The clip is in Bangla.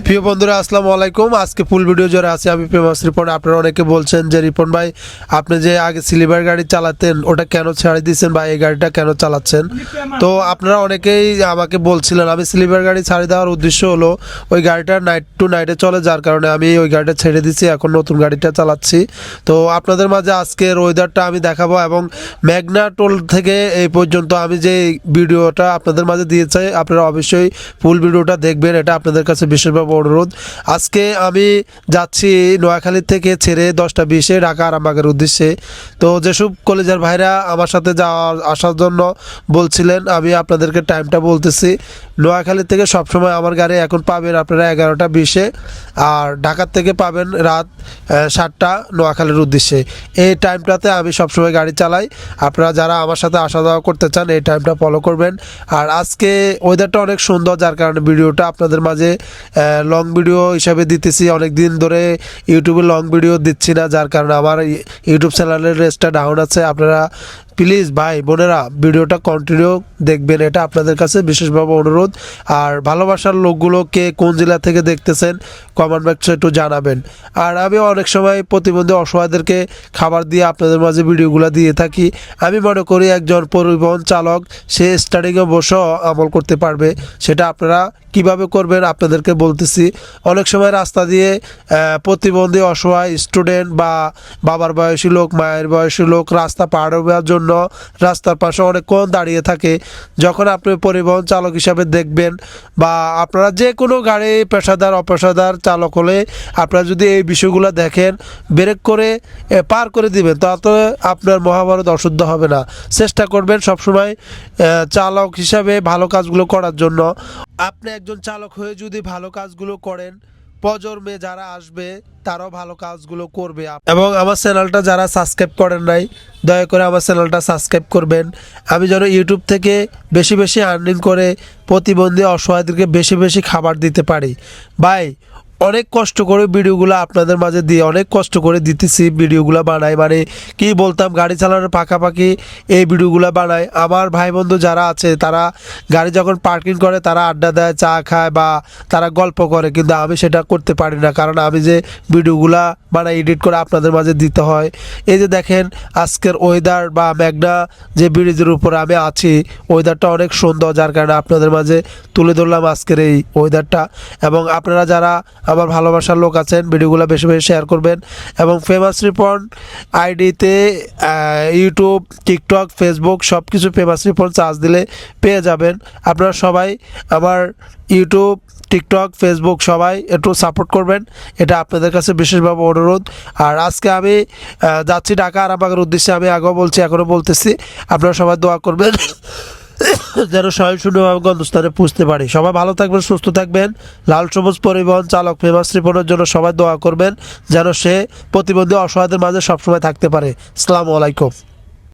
প্রিয় বন্ধুরা আসসালামু আলাইকুম। আজকে ফুল ভিডিও জোরে আছে আমি ফেমাস রিপন। আপনারা অনেকে বলছেন যে রিপন ভাই আপনি যে আগে সিলিভার গাড়ি চালাতেন ওটা কেন ছেড়ে দিয়েছেন বা এই গাড়িটা কেন চালাচ্ছেন। তো আপনারা অনেকেই আমাকে বলছিলেন, আমি সিলিভার গাড়ি ছাড়ি দেওয়ার উদ্দেশ্য হলো ওই গাড়িটা নাইট টু নাইটে চলে, যার কারণে আমি ওই গাড়িটা ছেড়ে দিচ্ছি, এখন নতুন গাড়িটা চালাচ্ছি। তো আপনাদের মাঝে আজকের ওয়েদারটা আমি দেখাবো এবং মেঘনা টোল থেকে এই পর্যন্ত আমি যে ভিডিওটা আপনাদের মাঝে দিয়েছি আপনারা অবশ্যই ফুল ভিডিওটা দেখবেন, এটা আপনাদের কাছে বিশেষভাবে অনুরোধ। আজকে আমি যাচ্ছি নোয়াখালী থেকে ছেড়ে 10টা 20-এ ঢাকা আরামবাগের উদ্দেশ্যে। তো যেসব কলেজের ভাইরা আমার সাথে আসার জন্য বলছিলেন, আমি আপনাদেরকে টাইমটা বলতেছি। নোয়াখালী থেকে সবসময় আমার গাড়ি এখন পাবেন আপনারা 11টা 20-এ, আর ঢাকার থেকে পাবেন রাত 7টা নোয়াখালীর উদ্দেশ্যে। এই টাইমটাতে আমি সবসময় গাড়ি চালাই। আপনারা যারা আমার সাথে আসা যাওয়া করতে চান এই টাইমটা ফলো করবেন। আর আজকে ওয়েদারটা অনেক সুন্দর, যার কারণে ভিডিওটা আপনাদের মাঝে লং ভিডিও হিসাবে দিতেছি। অনেক দিন ধরে ইউটিউবে লং ভিডিও দিচ্ছি না, যার কারণে আমার ইউটিউব চ্যানেলের রেসটা ডাউন আছে। আপনারা প্লিজ ভাই বোনেরা ভিডিওটা কন্টিনিউ দেখবেন, এটা আপনাদের কাছে বিশেষভাবে অনুরোধ। আর ভালোবাসার লোকগুলোকে কোন জেলা থেকে দেখতেছেন কমেন্ট বক্সে একটু জানাবেন। আর আমি অনেক সময় প্রতিবন্ধী অসহায়দেরকে খাবার দিয়ে আপনাদের মাঝে ভিডিওগুলো দিয়ে থাকি। আমি মনে করি একজন পরিবহন চালক সে স্টার্টিংয়ে বসেও আমল করতে পারবে, সেটা আপনারা কিভাবে করবেন আপনাদেরকে বলতেছি। অনেক সময় রাস্তা দিয়ে প্রতিবন্ধী অসহায় স্টুডেন্ট বা বাবার বয়সী লোক মায়ের বয়সী লোক রাস্তা পার হওয়ার জন্য রাস্তার পাশে অনেকক্ষণ দাঁড়িয়ে থাকে। যখন আপনি পরিবহন চালক হিসাবে দেখবেন বা আপনারা যে কোনো গাড়ি পেশাদার অপেশাদার চালক হলে আপনারা যদি এই বিষয়গুলো দেখেন ব্রেক করে পার করে দিবেন, তাতে আপনার মহাভারত অশুদ্ধ হবে না। চেষ্টা করবেন সবসময় চালক হিসাবে ভালো কাজগুলো করার জন্য। আপনি একজন চালক হয়ে যদি ভালো কাজগুলো করেন, প্রজন্মে যারা আসবে তারাও ভালো কাজগুলো করবে। এবং আমার চ্যানেলটা যারা সাবস্ক্রাইব করেন নাই দয়া করে আমার চ্যানেলটা সাবস্ক্রাইব করবেন। আমি যেন ইউটিউব থেকে বেশি বেশি আর্নিং করে প্রতিবন্ধী অসহায়দেরকে বেশি বেশি খাবার দিতে পারি। ভাই অনেক কষ্ট করে ভিডিওগুলো আপনাদের মাঝে দিয়ে অনেক কষ্ট করে দিতেছি, ভিডিওগুলো বানাই। মানে কি বলতাম, গাড়ি চালানোর পাকাপাকি এই ভিডিওগুলো বানাই। আমার ভাই বন্ধু যারা আছে তারা গাড়ি যখন পার্কিং করে তারা আড্ডা দেয়, চা খায় বা তারা গল্প করে, কিন্তু আমি সেটা করতে পারি না, কারণ আমি যে ভিডিওগুলা বানাই এডিট করে আপনাদের মাঝে দিতে হয়। এই যে দেখেন আজকের ওয়েদার বা মেঘনা যে ব্রিজের উপরে আমি আছি, ওয়েদারটা অনেক সুন্দর, যার কারণে আপনাদের মাঝে তুলে ধরলাম আজকের এই ওয়েদারটা। এবং আপনারা যারা আমার ভালোবাসার লোক আছেন ভিডিওগুলো বেশি বেশি শেয়ার করবেন। এবং ফেমাস রিপন আইডিতে ইউটিউব টিকটক ফেসবুক সব কিছু ফেমাস রিপন চার্জ দিলে পেয়ে যাবেন। আপনারা সবাই আমার ইউটিউব টিকটক ফেসবুক সবাই একটু সাপোর্ট করবেন, এটা আপনাদের কাছে বিশেষভাবে অনুরোধ। আর আজকে আমি যাচ্ছি ঢাকা আরামবাগের উদ্দেশ্যে। আমি আগেও বলছি এখনও বলতেছি, আপনারা সবাই দোয়া করবেন যেন সবাই সুন্দরভাবে গন্তব্যস্থানে পৌঁছতে পারি। সবাই ভালো থাকবেন, সুস্থ থাকবেন। লাল সবুজ পরিবহন চালক ফেমাস রিপনের জন্য সবাই দোয়া করবেন যেন সে প্রতিবন্ধী অসহায়দের মাঝে সবসময় থাকতে পারে। আসসালামু আলাইকুম।